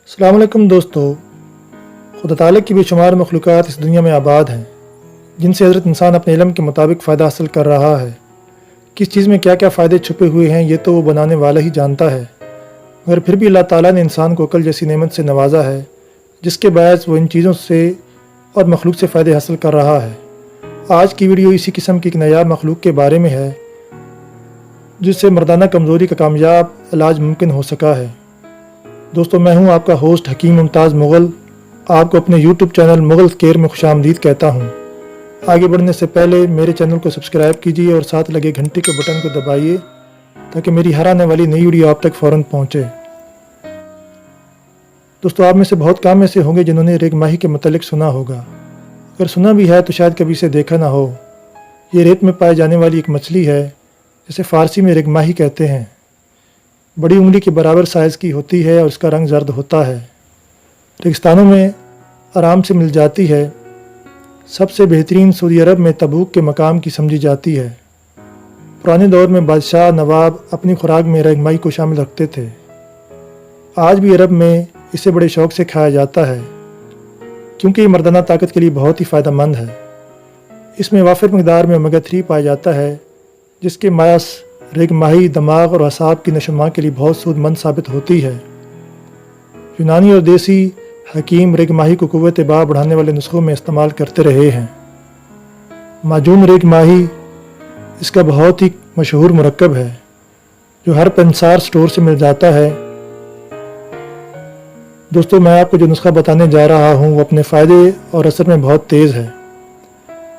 السلام علیکم دوستو، خدا تعالیٰ کی بے شمار مخلوقات اس دنیا میں آباد ہیں جن سے حضرت انسان اپنے علم کے مطابق فائدہ حاصل کر رہا ہے۔ کس چیز میں کیا کیا فائدے چھپے ہوئے ہیں یہ تو وہ بنانے والا ہی جانتا ہے، مگر پھر بھی اللہ تعالیٰ نے انسان کو عقل جیسی نعمت سے نوازا ہے جس کے باعث وہ ان چیزوں سے اور مخلوق سے فائدے حاصل کر رہا ہے۔ آج کی ویڈیو اسی قسم کی ایک نایاب مخلوق کے بارے میں ہے جس سے مردانہ کمزوری کا کامیاب علاج ممکن ہو سکا ہے۔ دوستو، میں ہوں آپ کا ہوسٹ حکیم ممتاز مغل، آپ کو اپنے یوٹیوب چینل مغل کیئر میں خوش آمدید کہتا ہوں۔ آگے بڑھنے سے پہلے میرے چینل کو سبسکرائب کیجیے اور ساتھ لگے گھنٹی کے بٹن کو دبائیے تاکہ میری ہر آنے والی نئی ویڈیو آپ تک فوراً پہنچے۔ دوستو، آپ میں سے بہت کم ایسے ہوں گے جنہوں نے ریگ ماہی کے متعلق سنا ہوگا، اگر سنا بھی ہے تو شاید کبھی اسے دیکھا نہ ہو۔ یہ ریت میں پائے جانے والی ایک مچھلی ہے جسے فارسی میں ریگ ماہی کہتے ہیں۔ بڑی انگلی کے برابر سائز کی ہوتی ہے اور اس کا رنگ زرد ہوتا ہے۔ ریگستانوں میں آرام سے مل جاتی ہے۔ سب سے بہترین سعودی عرب میں تبوک کے مقام کی سمجھی جاتی ہے۔ پرانے دور میں بادشاہ نواب اپنی خوراک میں ریگ ماہی کو شامل رکھتے تھے۔ آج بھی عرب میں اسے بڑے شوق سے کھایا جاتا ہے کیونکہ یہ مردانہ طاقت کے لیے بہت ہی فائدہ مند ہے۔ اس میں وافر مقدار میں اومیگا 3 پایا جاتا ہے جس کے باعث ریگ ماہی دماغ اور اعصاب کی نشو و نما کے لیے بہت سود مند ثابت ہوتی ہے۔ یونانی اور دیسی حکیم ریگ ماہی کو قوت باہ بڑھانے والے نسخوں میں استعمال کرتے رہے ہیں۔ معجون ریگ ماہی اس کا بہت ہی مشہور مرکب ہے جو ہر پنسار سٹور سے مل جاتا ہے۔ دوستو، میں آپ کو جو نسخہ بتانے جا رہا ہوں وہ اپنے فائدے اور اثر میں بہت تیز ہے۔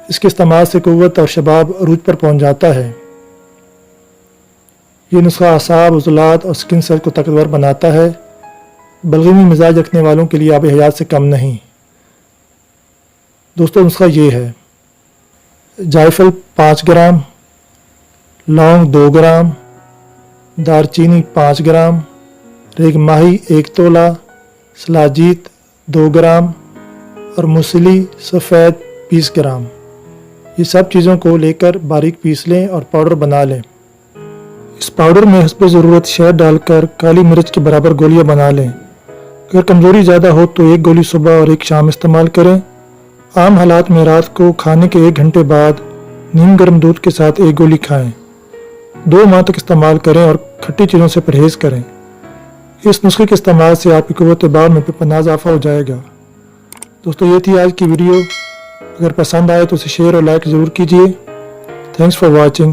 اس کے استعمال سے قوت اور شباب عروج پر پہنچ جاتا ہے۔ یہ نسخہ اعصاب، عضلات اور سکن سیل کو طاقتور بناتا ہے۔ بلغمی مزاج رکھنے والوں کے لیے آب حیات سے کم نہیں۔ دوستو، نسخہ یہ ہے: جائفل 5 گرام، لونگ 2 گرام، دار چینی 5 گرام، ریگ ماہی 1 تولہ، سلاجیت 2 گرام اور موسلی سفید 20 گرام۔ یہ سب چیزوں کو لے کر باریک پیس لیں اور پاؤڈر بنا لیں۔ اس پاؤڈر میں حسب ضرورت شہد ڈال کر کالی مرچ کے برابر گولیاں بنا لیں۔ اگر کمزوری زیادہ ہو تو 1 گولی صبح اور 1 شام استعمال کریں۔ عام حالات میں رات کو کھانے کے 1 گھنٹے بعد نیم گرم دودھ کے ساتھ 1 گولی کھائیں۔ 2 ماہ تک استعمال کریں اور کھٹی چیزوں سے پرہیز کریں۔ اس نسخے کے استعمال سے آپ کی قوت باہ میں بے پناہ اضافہ ہو جائے گا۔ دوستو، یہ تھی آج کی ویڈیو۔ اگر پسند آئے تو اسے شیئر اور لائک ضرور کیجیے۔ Thanks for watching.